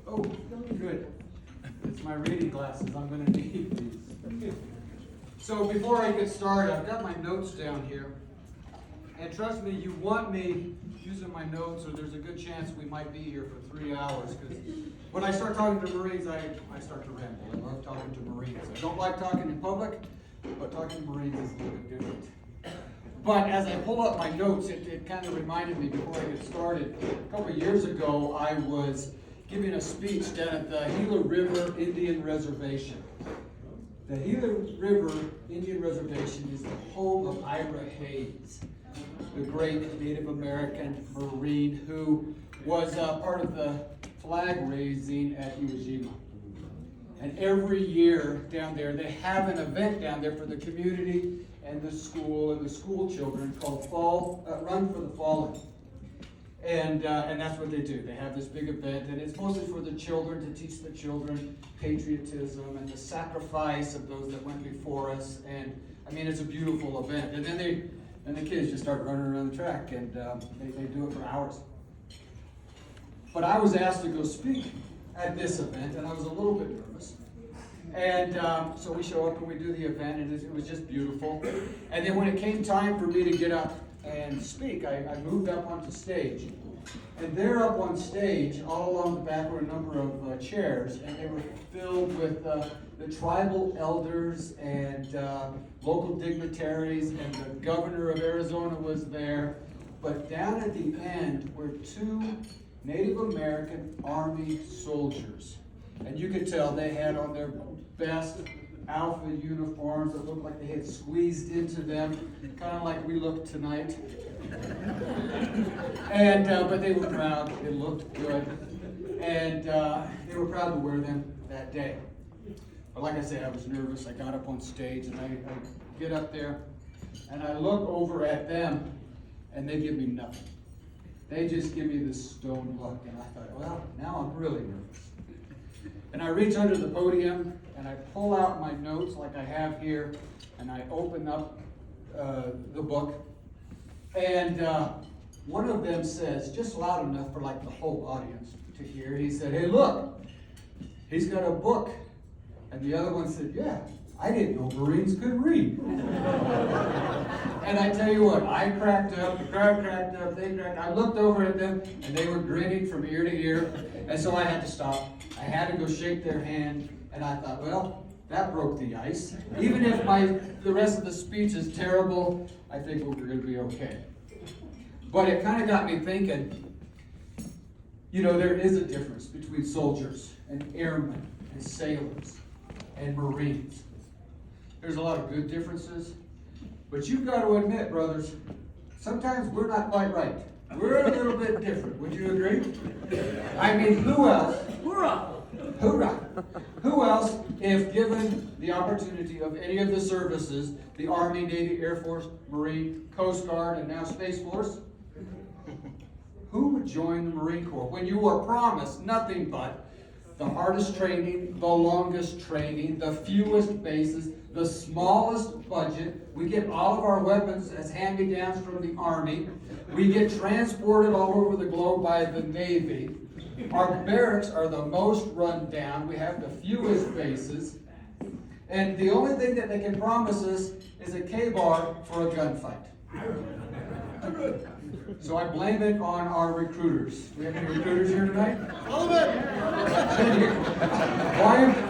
Oh, good. It's my reading glasses. I'm going to need these. So before I get started, I've got my notes down here. And trust me, you want me using my notes, or there's a good chance we might be here for 3 hours. Because when I start talking to Marines, I start to ramble. I love talking to Marines. I don't like talking in public, but talking to Marines is a little bit different. But as I pull up my notes, it kind of reminded me before I get started. A couple of years ago, I was giving a speech down at the Gila River Indian Reservation. The Gila River Indian Reservation is the home of Ira Hayes, the great Native American Marine who was part of the flag raising at Iwo Jima. And every year down there, they have an event down there for the community and the school children called Run for the Fallen. And that's what they do. They have this big event, and it's mostly for the children, to teach the children patriotism and the sacrifice of those that went before us. And I mean, it's a beautiful event. And then the kids just start running around the track, and they do it for hours. But I was asked to go speak at this event, and I was a little bit nervous. And so we show up and we do the event, and it was just beautiful. And then when it came time for me to get up and speak, I moved up onto stage. And there up on stage, all along the back were a number of chairs, and they were filled with the tribal elders and local dignitaries, and the governor of Arizona was there. But down at the end were 2 Native American Army soldiers. And you could tell they had on their best alpha uniforms that looked like they had squeezed into them, kind of like we look tonight. And but they were proud. They looked good, and they were proud to wear them that day. But like I said, I was nervous. I got up on stage, and I get up there, and I look over at them, and they give me nothing. They just give me this stone look, and I thought, well, now I'm really nervous. And I reach under the podium, and I pull out my notes like I have here, and I open up the book. And one of them says, just loud enough for like the whole audience to hear, he said, "Hey, look, he's got a book." And the other one said, "Yeah, I didn't know Marines could read." And I tell you what, I cracked up, the crowd cracked up, they cracked up. I looked over at them, and they were grinning from ear to ear. And so I had to stop. I had to go shake their hand, and I thought, well, that broke the ice. Even if the rest of the speech is terrible, I think we're going to be okay. But it kind of got me thinking, you know, there is a difference between soldiers and airmen and sailors and Marines. There's a lot of good differences, but you've got to admit, brothers, sometimes we're not quite right. We're a little bit different. Would you agree? I mean, who else? Hoorah! Hoorah! Who else, if given the opportunity of any of the services, the Army, Navy, Air Force, Marine, Coast Guard, and now Space Force, who would join the Marine Corps when you were promised nothing but the hardest training, the longest training, the fewest bases, the smallest budget? We get all of our weapons as hand-me-downs from the Army. We get transported all over the globe by the Navy. Our barracks are the most run down. We have the fewest bases. And the only thing that they can promise us is a K-bar for a gunfight. So I blame it on our recruiters. Do we have any recruiters here tonight? All of it!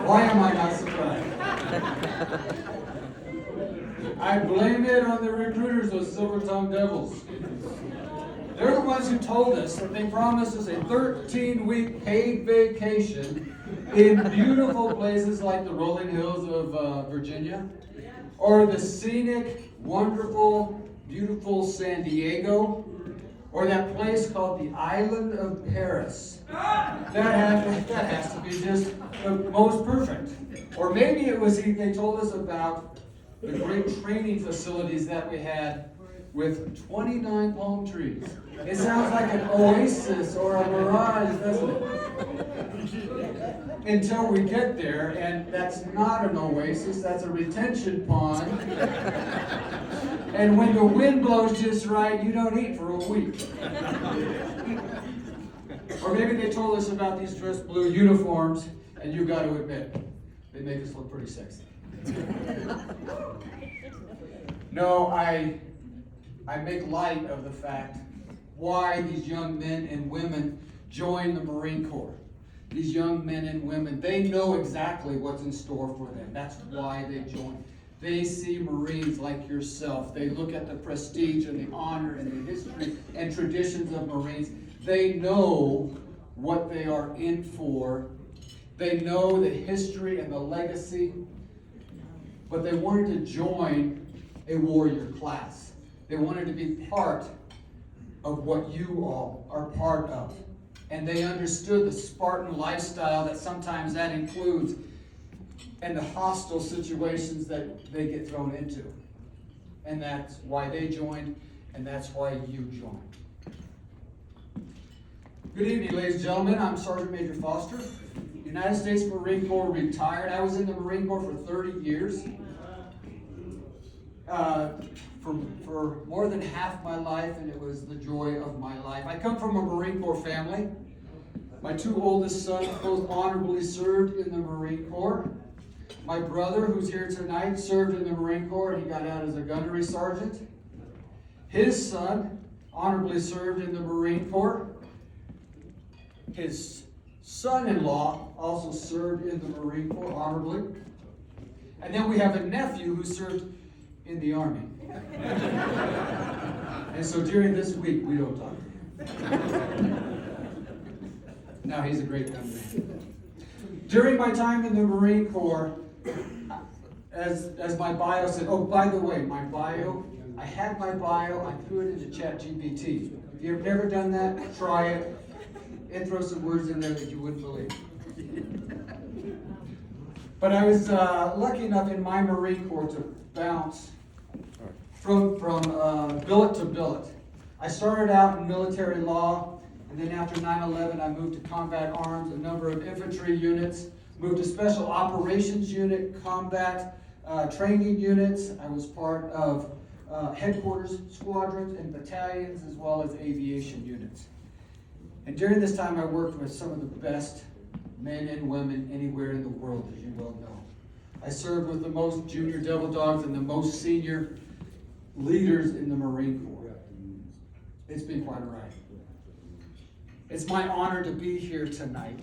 Why am I not surprised? I blame it on the recruiters, those silver-tongued devils. They're the ones who told us that they promised us a 13-week paid vacation in beautiful places like the rolling hills of Virginia, or the scenic, wonderful, beautiful San Diego, or that place called the Island of Paris. That has to be just the most perfect. Or maybe it was they told us about the great training facilities that we had with 29 palm trees. It sounds like an oasis or a mirage, doesn't it? Until we get there, and that's not an oasis, that's a retention pond. And when the wind blows just right, you don't eat for a week. Or maybe they told us about these dress blue uniforms, and you got to admit, they make us look pretty sexy. No, I make light of the fact why these young men and women join the Marine Corps. These young men and women, they know exactly what's in store for them. That's why they join. They see Marines like yourself. They look at the prestige and the honor and the history and traditions of Marines. They know what they are in for. They know the history and the legacy. But they wanted to join a warrior class. They wanted to be part of what you all are part of. And they understood the Spartan lifestyle that sometimes that includes, and the hostile situations that they get thrown into. And that's why they joined, and that's why you joined. Good evening, ladies and gentlemen. I'm Sergeant Major Foster, United States Marine Corps retired. I was in the Marine Corps for 30 years. For more than half my life, and it was the joy of my life. I come from a Marine Corps family. My two oldest sons both honorably served in the Marine Corps. My brother, who's here tonight, served in the Marine Corps, and he got out as a gunnery sergeant. His son honorably served in the Marine Corps. His son-in-law also served in the Marine Corps honorably. And then we have a nephew who served in the Army. And so during this week, we don't talk to him. Now he's a great young man. During my time in the Marine Corps, as my bio said, oh, by the way, my bio, I had my bio, I threw it into ChatGPT. If you've never done that, try it. It throws some words in there that you wouldn't believe. But I was lucky enough in my Marine Corps to bounce from billet to billet. I started out in military law, and then after 9/11, I moved to combat arms, a number of infantry units, moved to special operations unit, combat training units. I was part of headquarters squadrons and battalions, as well as aviation units. And during this time, I worked with some of the best men and women anywhere in the world, as you well know. I served with the most junior devil dogs and the most senior leaders in the Marine Corps. It's been quite a ride. It's my honor to be here tonight.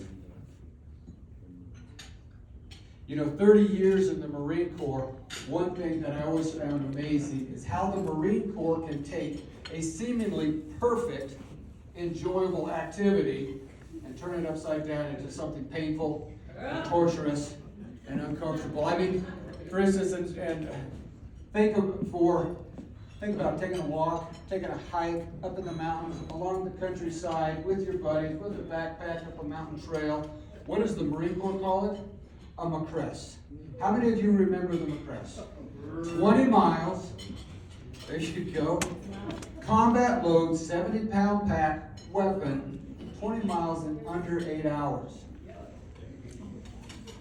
You know, 30 years in the Marine Corps, one thing that I always found amazing is how the Marine Corps can take a seemingly perfect, enjoyable activity and turn it upside down into something painful, and torturous, and uncomfortable. I mean, for instance, and think about taking a walk, taking a hike up in the mountains, along the countryside with your buddies, with a backpack up a mountain trail. What does the Marine Corps call it? A macress. How many of you remember the macress? 20 miles, there you go. Combat load, 70-pound pack, weapon, 20 miles in under 8 hours.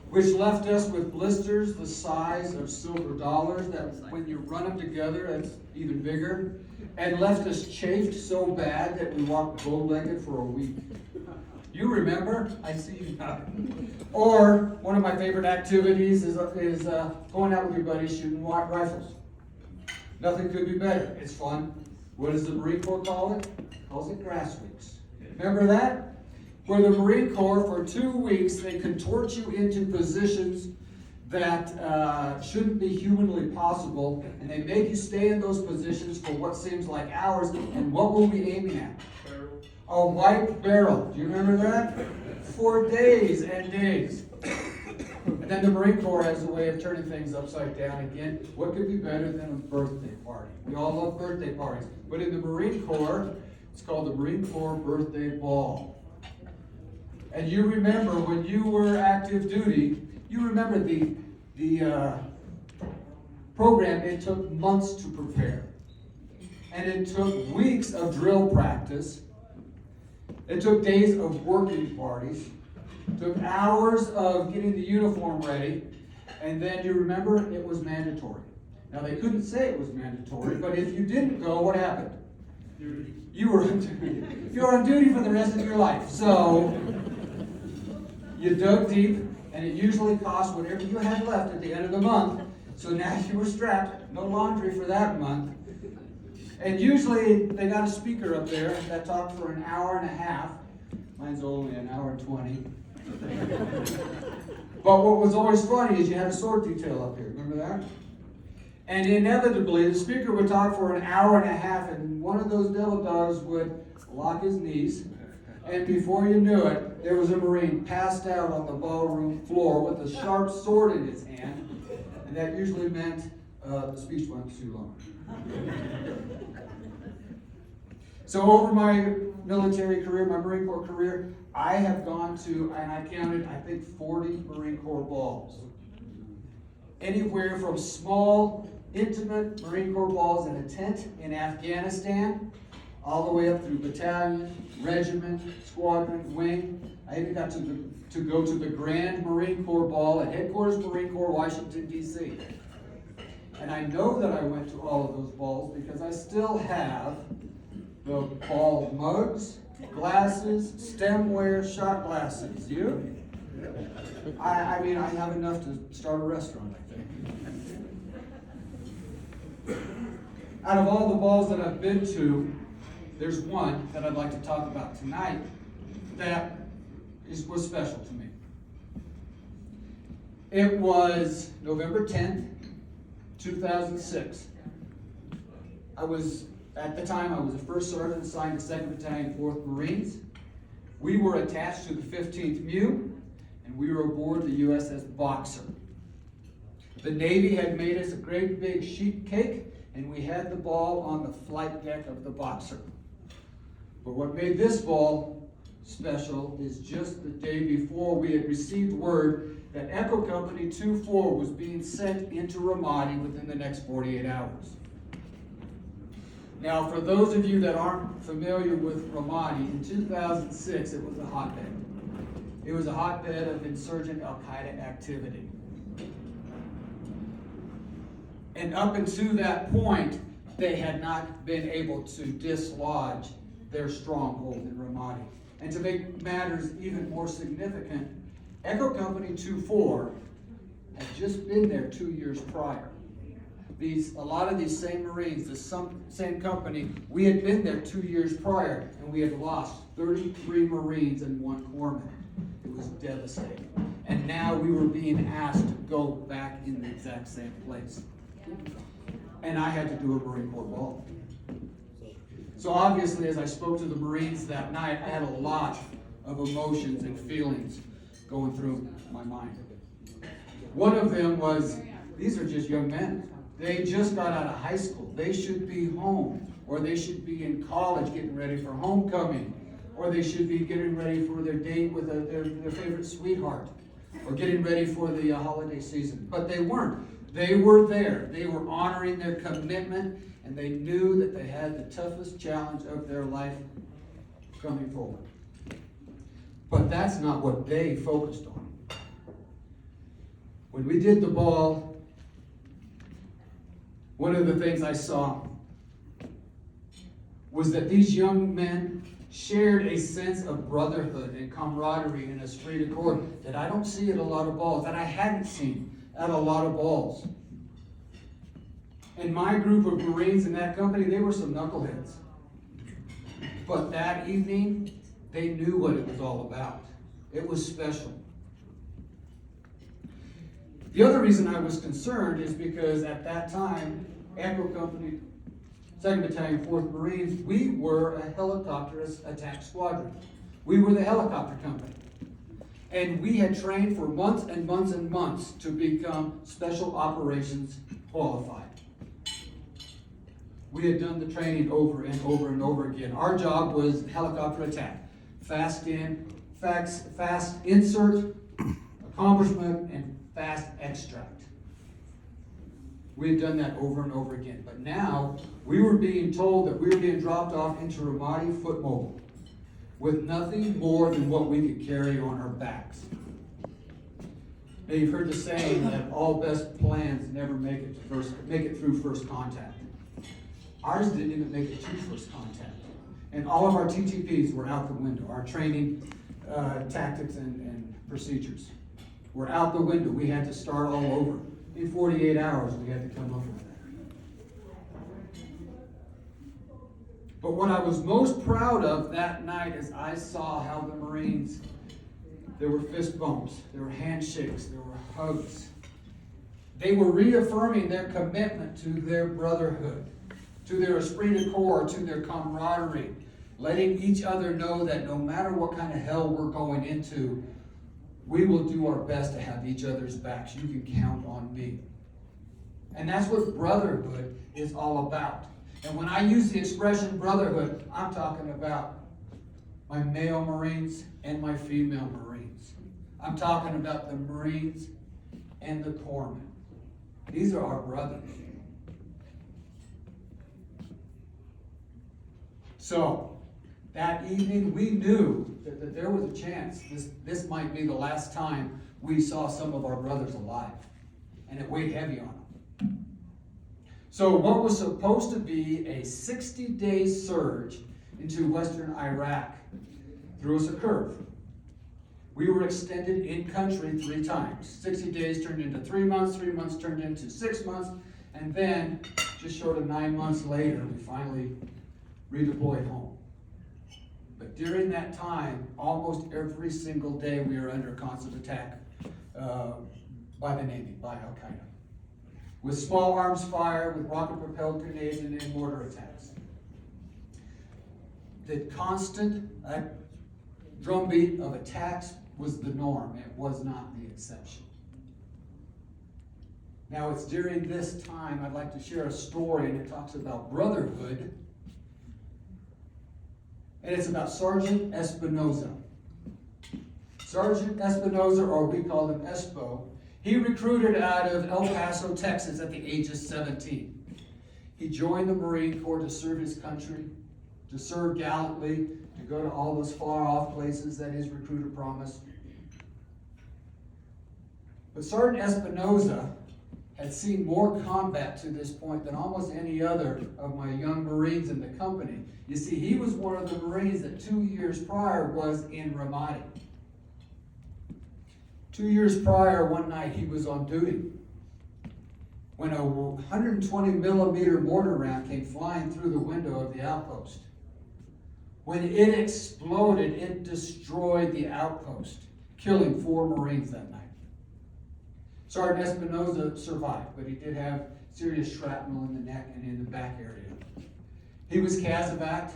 Which left us with blisters the size of silver dollars that when you run them together, it's even bigger. And left us chafed so bad that we walked bow-legged for a week. You remember? I see you now. Or one of my favorite activities is going out with your buddies shooting rifles. Nothing could be better. It's fun. What does the Marine Corps call it? It calls it grass weeks. Remember that? Where the Marine Corps, for 2 weeks, they contort you into positions that shouldn't be humanly possible, and they make you stay in those positions for what seems like hours. And what were we aiming at? A white barrel. Do you remember that? For days and days. And then the Marine Corps has a way of turning things upside down again. What could be better than a birthday party? We all love birthday parties. But in the Marine Corps, it's called the Marine Corps Birthday Ball. And you remember when you were active duty, you remember the program, it took months to prepare. And it took weeks of drill practice. It took days of working parties. It took hours of getting the uniform ready. And then you remember it was mandatory. Now they couldn't say it was mandatory, but if you didn't go, what happened? You're on duty for the rest of your life. So you dug deep, and it usually cost whatever you had left at the end of the month. So now you were strapped, no laundry for that month. And usually they got a speaker up there that talked for an hour and a half. Mine's only an hour and 20. But what was always funny is you had a sword detail up here. Remember that? And inevitably, the speaker would talk for an hour and a half, and one of those devil dogs would lock his knees. And before you knew it, there was a Marine passed out on the ballroom floor with a sharp sword in his hand. And that usually meant the speech went too long. So over my military career, my Marine Corps career, I have gone to, and I counted, I think, 40 Marine Corps balls. Anywhere from small, intimate Marine Corps balls in a tent in Afghanistan, all the way up through battalion, regiment, squadron, wing. I even got to go to the Grand Marine Corps Ball at Headquarters Marine Corps, Washington, D.C. And I know that I went to all of those balls because I still have the ball mugs, glasses, stemware, shot glasses. You? I mean, I have enough to start a restaurant, I think. Out of all the balls that I've been to, there's one that I'd like to talk about tonight that was special to me. It was November 10th, 2006. At the time, I was a first sergeant assigned to 2nd Battalion, 4th Marines. We were attached to the 15th MEU, and we were aboard the USS Boxer. The Navy had made us a great big sheet cake, and we had the ball on the flight deck of the Boxer. But what made this ball special is just the day before we had received word that Echo Company 2-4 was being sent into Ramadi within the next 48 hours. Now, for those of you that aren't familiar with Ramadi, in 2006 it was a hotbed. It was a hotbed of insurgent Al-Qaeda activity. And up until that point, they had not been able to dislodge their stronghold in Ramadi. And to make matters even more significant, Echo Company 2-4 had just been there 2 years prior. A lot of these same Marines, the same company, we had been there 2 years prior, and we had lost 33 Marines and 1 corpsman. It was devastating. And now we were being asked to go back in the exact same place. And I had to do a Marine Corps ball. So obviously, as I spoke to the Marines that night, I had a lot of emotions and feelings going through my mind. One of them was, these are just young men. They just got out of high school. They should be home, or they should be in college getting ready for homecoming, or they should be getting ready for their date with their favorite sweetheart, or getting ready for the holiday season. But they weren't. They were there. They were honoring their commitment, and they knew that they had the toughest challenge of their life coming forward. But that's not what they focused on. When we did the ball, one of the things I saw was that these young men shared a sense of brotherhood and camaraderie and esprit de corps that I don't see at a lot of balls, that I hadn't seen at a lot of balls. And my group of Marines in that company, they were some knuckleheads. But that evening, they knew what it was all about. It was special. The other reason I was concerned is because at that time, Echo Company, 2nd Battalion, 4th Marines, we were a helicopter attack squadron. We were the helicopter company. And we had trained for months and months and months to become special operations qualified. We had done the training over and over and over again. Our job was helicopter attack. Fast in, fast insert, accomplishment, and fast extract. We had done that over and over again. But now, we were being told that we were being dropped off into Ramadi foot mobile with nothing more than what we could carry on our backs. Now, you've heard the saying that all best plans never make it through first contact. Ours didn't even make it to first contact. And all of our TTPs were out the window. Our training tactics and procedures were out the window. We had to start all over. In 48 hours, we had to come up with that. But what I was most proud of that night is I saw how the Marines, there were fist bumps, there were handshakes, there were hugs. They were reaffirming their commitment to their brotherhood, to their esprit de corps, to their camaraderie, letting each other know that no matter what kind of hell we're going into, we will do our best to have each other's backs. You can count on me. And that's what brotherhood is all about. And when I use the expression brotherhood, I'm talking about my male Marines and my female Marines. I'm talking about the Marines and the corpsmen. These are our brothers. So, that evening we knew that there was a chance this might be the last time we saw some of our brothers alive. And it weighed heavy on them. So what was supposed to be a 60-day surge into western Iraq threw us a curve. We were extended in country 3 times. 60 days turned into 3 months, 3 months turned into 6 months, and then just short of 9 months later, we finally redeployed home. But during that time, almost every single day we were under constant attack by the Navy, by Al-Qaeda. With small arms fire, with rocket-propelled grenades, and mortar attacks. The constant drumbeat of attacks was the norm. It was not the exception. Now, it's during this time I'd like to share a story, and it talks about brotherhood. And it's about Sergeant Espinoza. Sergeant Espinoza, or we call him Espo, he recruited out of El Paso, Texas at the age of 17. He joined the Marine Corps to serve his country, to serve gallantly, to go to all those far-off places that his recruiter promised. But Sergeant Espinoza had seen more combat to this point than almost any other of my young Marines in the company. You see, he was one of the Marines that 2 years prior was in Ramadi. 2 years prior, one night he was on duty when a 120 millimeter mortar round came flying through the window of the outpost. When it exploded, it destroyed the outpost, killing 4 Marines that night. Sergeant Espinoza survived, but he did have serious shrapnel in the neck and in the back area. He was casevaced,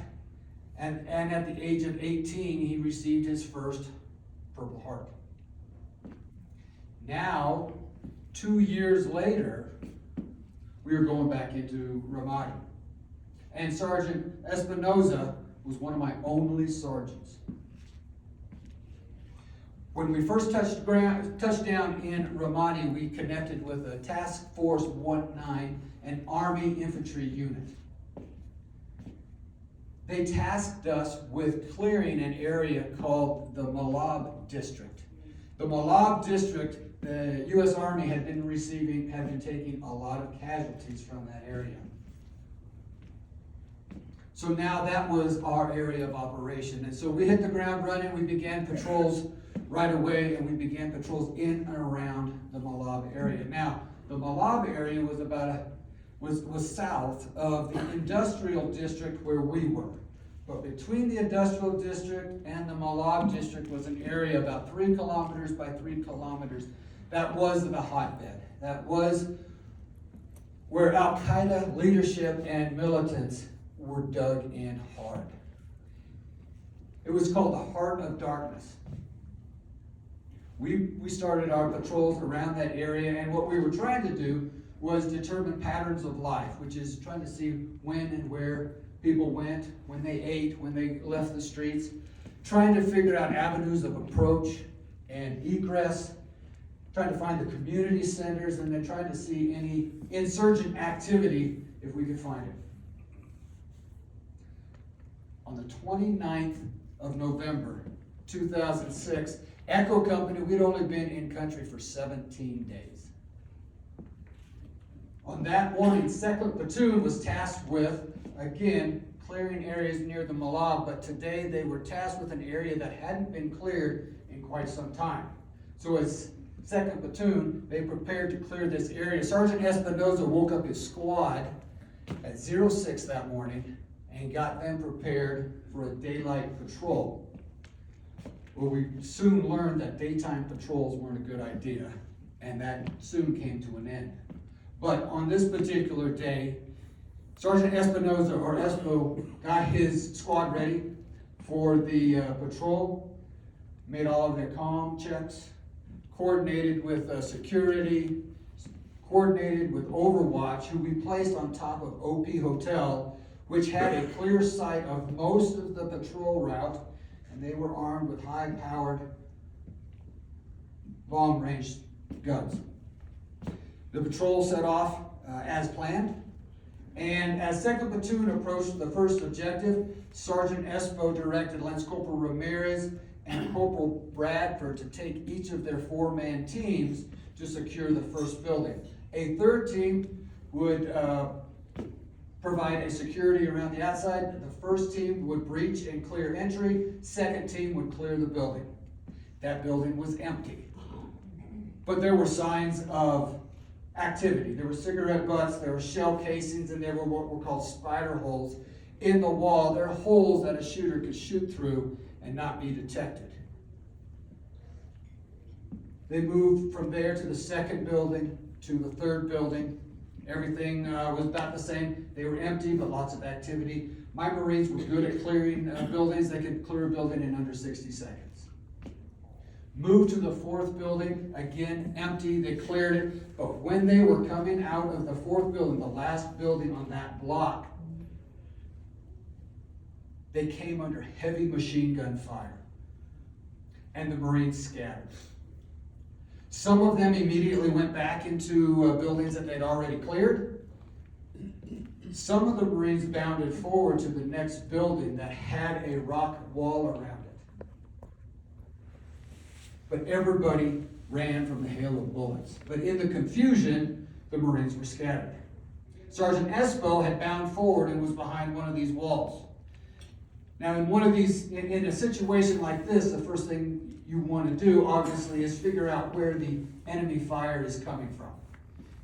and at the age of 18, he received his first Purple Heart. Now, 2 years later, we were going back into Ramadi. And Sergeant Espinoza was one of my only sergeants. When we first touched down in Ramadi, we connected with a Task Force 19, an Army infantry unit. They tasked us with clearing an area called the Malab District. The Malab District, the U.S. Army had been taking a lot of casualties from that area. So now that was our area of operation. And so we hit the ground running. We began patrols right away, and we began patrols in and around the Malab area. Now, the Malab area was south of the industrial district where we were. But between the industrial district and the Malab district was an area about 3 kilometers by 3 kilometers. That was the hotbed. That was where Al-Qaeda leadership and militants were dug in hard. It was called the Heart of Darkness. We started our patrols around that area, and what we were trying to do was determine patterns of life, which is trying to see when and where people went, when they ate, when they left the streets, trying to figure out avenues of approach and egress, trying to find the community centers, and then trying to see any insurgent activity if we could find it. On the 29th of November, 2006, Echo Company, we'd only been in country for 17 days. On that morning, 2nd Platoon was tasked with, again, clearing areas near the Malab, but today they were tasked with an area that hadn't been cleared in quite some time. So as 2nd Platoon, they prepared to clear this area. Sergeant Espinoza woke up his squad at 06 that morning and got them prepared for a daylight patrol. Well, we soon learned that daytime patrols weren't a good idea, and that soon came to an end. But on this particular day, Sergeant Espinoza, or Espo, got his squad ready for the patrol, made all of their comm checks, coordinated with security, coordinated with Overwatch, who we placed on top of OP Hotel, which had a clear sight of most of the patrol route, and they were armed with high-powered, long-range guns. The patrol set off as planned, and as 2nd Platoon approached the first objective, Sergeant Espo directed Lance Corporal Ramirez and Corporal Bradford to take each of their 4-man teams to secure the first building. A third team would provide a security around the outside. The first team would breach and clear entry. Second team would clear the building. That building was empty. But there were signs of activity. There were cigarette butts, there were shell casings, and there were what were called spider holes in the wall. They're holes that a shooter could shoot through and not be detected. They moved from there to the second building, to the third building. Everything was about the same. They were empty, but lots of activity. My Marines were good at clearing buildings. They could clear a building in under 60 seconds. Moved to the fourth building, again, empty, they cleared it. But when they were coming out of the fourth building, the last building on that block, they came under heavy machine gun fire. And the Marines scattered. Some of them immediately went back into buildings that they'd already cleared. Some of the Marines bounded forward to the next building that had a rock wall around it. But everybody ran from the hail of bullets. But in the confusion, the Marines were scattered. Sergeant Espo had bound forward and was behind one of these walls. Now, in a situation like this, the first thing you want to do, obviously, is figure out where the enemy fire is coming from.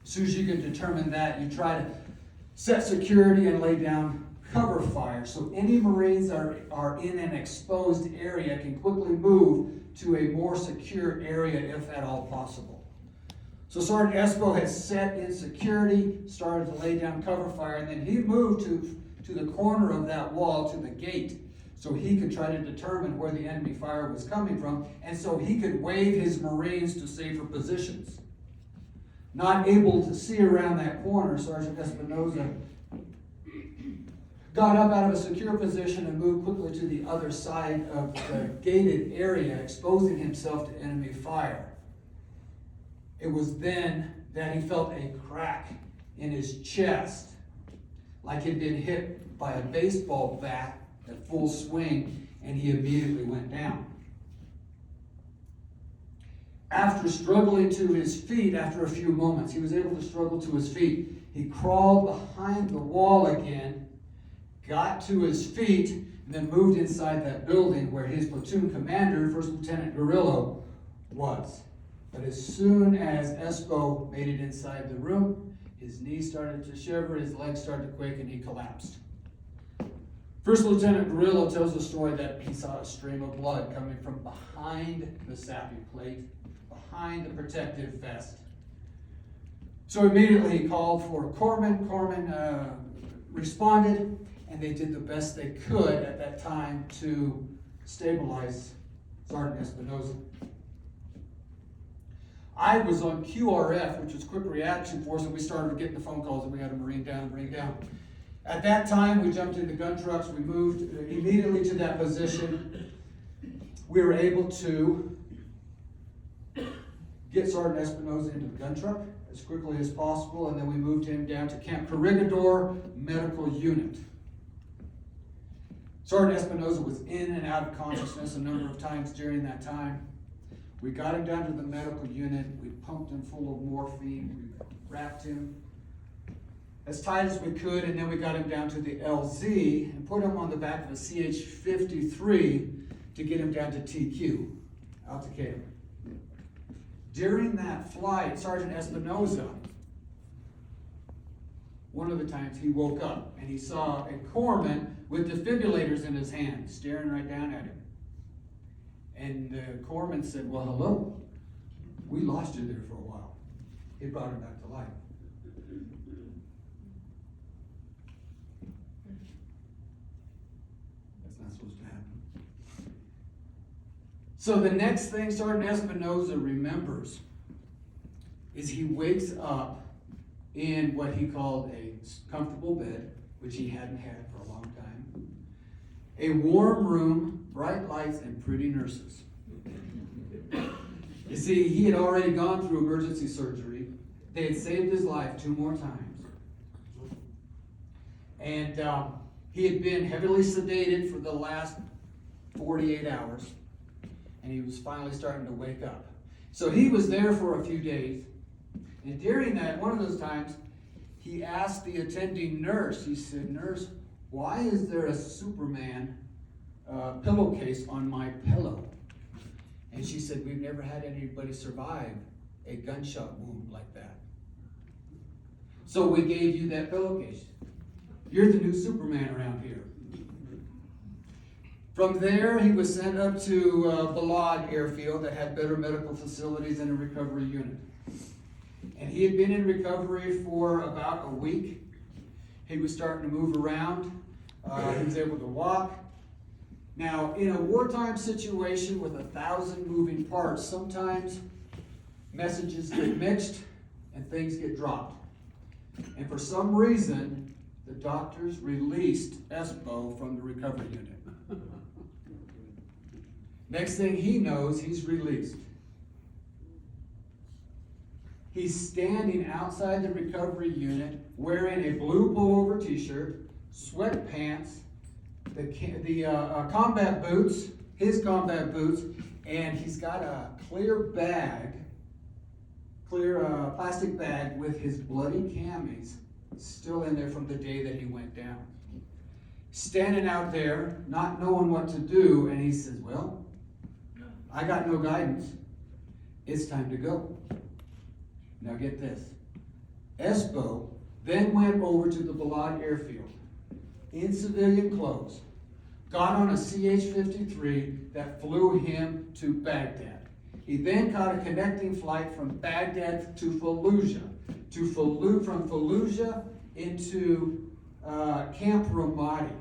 As soon as you can determine that, you try to set security and lay down cover fire, so any Marines that are in an exposed area can quickly move to a more secure area if at all possible. So Sergeant Espo had set in security, started to lay down cover fire, and then he moved to the corner of that wall, to the gate, so he could try to determine where the enemy fire was coming from, and so he could wave his Marines to safer positions. Not able to see around that corner, Sergeant Espinoza got up out of a secure position and moved quickly to the other side of the gated area, exposing himself to enemy fire. It was then that he felt a crack in his chest, like he'd been hit by a baseball bat at full swing, and he immediately went down. After struggling to his feet, after a few moments, he was able to struggle to his feet. He crawled behind the wall again, got to his feet, and then moved inside that building where his platoon commander, First Lieutenant Guerrillo, was. But as soon as Espo made it inside the room, his knees started to shiver, his legs started to quake, and he collapsed. First Lieutenant Guerrillo tells the story that he saw a stream of blood coming from behind the SAPI plate, behind the protective vest. So immediately he called for Corpsman. Corpsman responded, and they did the best they could at that time to stabilize Sergeant Espinoza. I was on QRF, which was Quick Reaction Force, and we started getting the phone calls that we had a Marine down, Marine down. At that time, we jumped into gun trucks. We moved immediately to that position. We were able to get Sergeant Espinoza into the gun truck as quickly as possible, and then we moved him down to Camp Corregidor Medical Unit. Sergeant Espinoza was in and out of consciousness a number of times during that time. We got him down to the medical unit. We pumped him full of morphine. We wrapped him as tight as we could, and then we got him down to the LZ and put him on the back of a CH-53 to get him down to TQ, out to Cato. During that flight, Sergeant Espinoza, one of the times he woke up and he saw a corpsman with defibrillators in his hand, staring right down at him. And the corpsman said, "Well, hello, we lost you there for a while." He brought him back to life. That's not supposed to happen. So the next thing Sergeant Espinoza remembers is he wakes up in what he called a comfortable bed, which he hadn't had for a long time, a warm room, bright lights, and pretty nurses. You see, he had already gone through emergency surgery. They had saved his life 2 more times. And he had been heavily sedated for the last 48 hours. And he was finally starting to wake up. So he was there for a few days. And during that, one of those times, he asked the attending nurse, he said, "Nurse, why is there a Superman pillowcase on my pillow?" And she said, "We've never had anybody survive a gunshot wound like that. So we gave you that pillowcase. You're the new Superman around here." From there, he was sent up to Balad Airfield that had better medical facilities and a recovery unit. And he had been in recovery for about a week. He was starting to move around. He was able to walk. Now, in a wartime situation with 1,000 moving parts, sometimes messages get mixed and things get dropped. And for some reason, the doctors released Espo from the recovery unit. Next thing he knows, he's released. He's standing outside the recovery unit wearing a blue pullover t-shirt, sweatpants, the combat boots, his combat boots, and he's got a clear plastic bag with his bloody camis still in there from the day that he went down. Standing out there, not knowing what to do, and he says, "Well, I got no guidance. It's time to go." Now get this. Espo then went over to the Balad Airfield in civilian clothes, got on a CH-53 that flew him to Baghdad. He then caught a connecting flight from Baghdad to Fallujah, from Fallujah into Camp Ramadi.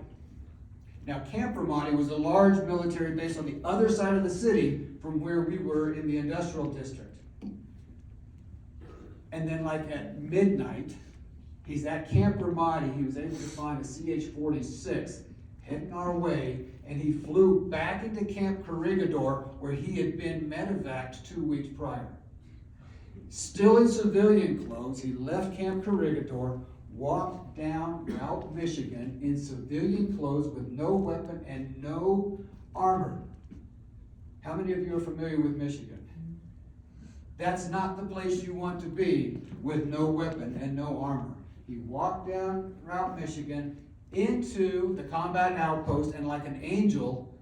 Now, Camp Ramadi was a large military base on the other side of the city from where we were in the industrial district. And then like at midnight, he's at Camp Ramadi. He was able to find a CH-46 heading our way, and he flew back into Camp Corregidor where he had been medevaced 2 weeks prior. Still in civilian clothes, he left Camp Corregidor, walked down Route Michigan in civilian clothes with no weapon and no armor. How many of you are familiar with Michigan? That's not the place you want to be with no weapon and no armor. He walked down Route Michigan into the combat outpost and like an angel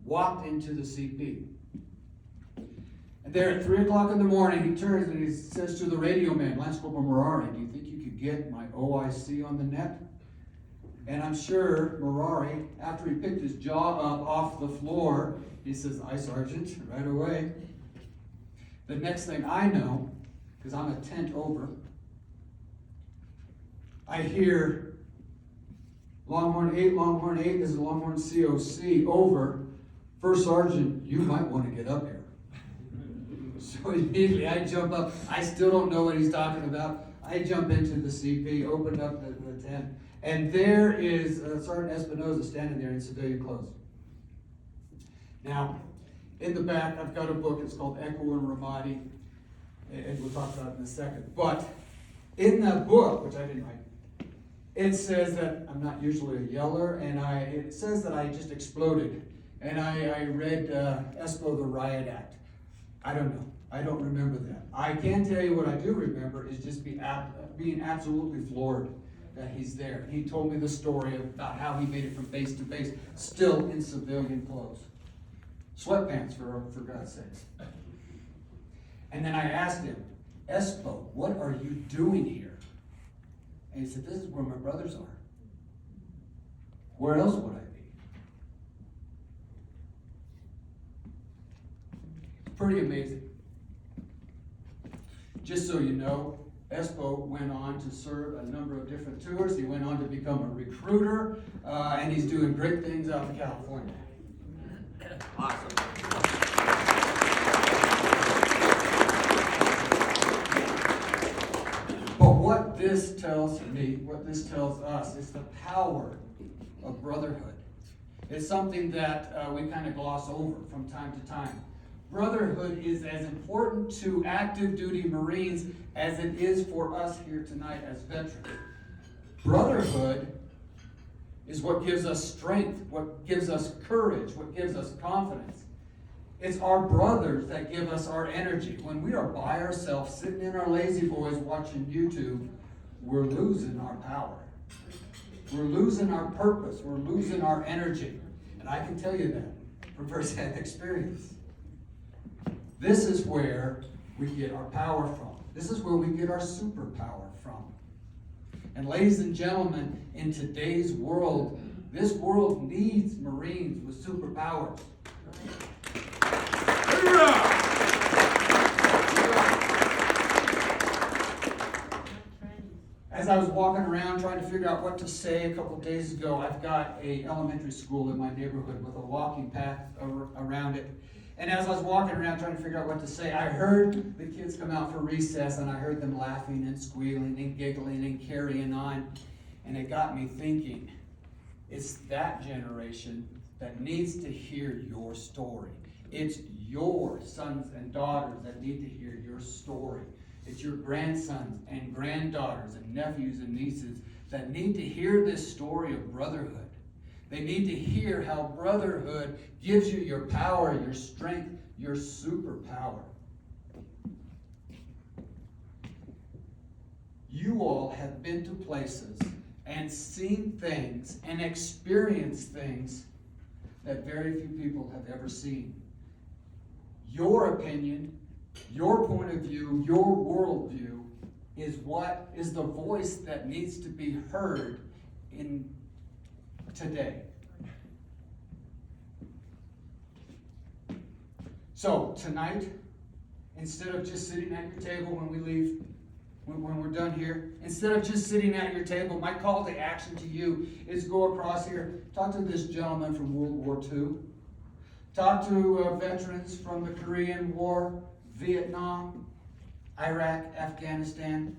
walked into the CP. And there at 3 o'clock in the morning, he turns and he says to the radio man, "Lance Corporal Merari, do you think you could get my OIC on the net?" And I'm sure Merari, after he picked his jaw up off the floor, he says, "Aye, Sergeant," right away. The next thing I know, because I'm a tent over, I hear Longhorn 8, this is Longhorn COC, over. "First Sergeant, you might want to get up here." So immediately I jump up. I still don't know what he's talking about. I jump into the CP, open up the tent, and there is Sergeant Espinoza standing there in civilian clothes. Now, in the back, I've got a book. It's called Echo in Ramadi, and we'll talk about it in a second. But in that book, which I didn't write, it says that I'm not usually a yeller, and it says that I just exploded. And I read Espo the Riot Act. I don't know. I don't remember that. I can tell you what I do remember is just being absolutely floored that he's there. He told me the story about how he made it from base to base, still in civilian clothes. Sweatpants, for God's sakes. And then I asked him, Espo, what are you doing here? And he said, this is where my brothers are. Where else would I be? Pretty amazing. Just so you know, Espo went on to serve a number of different tours. He went on to become a recruiter, and he's doing great things out in California. Awesome. But what this tells me, what this tells us, is the power of brotherhood. It's something that we kind of gloss over from time to time. Brotherhood is as important to active duty Marines as it is for us here tonight as veterans. Brotherhood is what gives us strength, what gives us courage, what gives us confidence. It's our brothers that give us our energy. When we are by ourselves, sitting in our lazy boys watching YouTube, we're losing our power. We're losing our purpose. We're losing our energy. And I can tell you that from first-hand experience. This is where we get our power from. This is where we get our superpower from. And ladies and gentlemen, in today's world, this world needs Marines with superpowers. As I was walking around trying to figure out what to say a couple of days ago, I've got an elementary school in my neighborhood with a walking path around it. And as I was walking around trying to figure out what to say, I heard the kids come out for recess, and I heard them laughing and squealing and giggling and carrying on. And it got me thinking, it's that generation that needs to hear your story. It's your sons and daughters that need to hear your story. It's your grandsons and granddaughters and nephews and nieces that need to hear this story of brotherhood. They need to hear how brotherhood gives you your power, your strength, your superpower. You all have been to places and seen things and experienced things that very few people have ever seen. Your opinion, your point of view, your worldview is what is the voice that needs to be heard in today. So tonight, instead of just sitting at your table when we leave, when we're done here, instead of just sitting at your table, my call to action to you is go across here, talk to this gentleman from World War II, talk to veterans from the Korean War, Vietnam, Iraq, Afghanistan.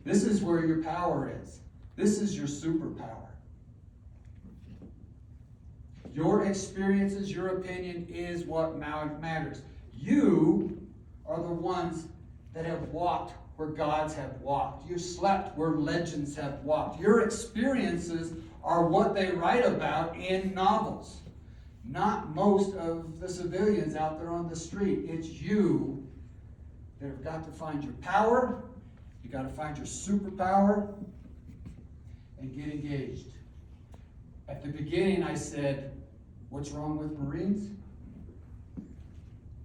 This is where your power is. This is your superpower. Your experiences, your opinion is what matters. You are the ones that have walked where gods have walked. You slept where legends have walked. Your experiences are what they write about in novels. Not most of the civilians out there on the street. It's you that have got to find your power. You got to find your superpower and get engaged. At the beginning, I said, what's wrong with Marines?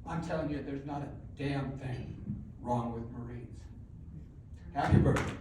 I'm telling you, there's not a damn thing wrong with Marines. Happy birthday.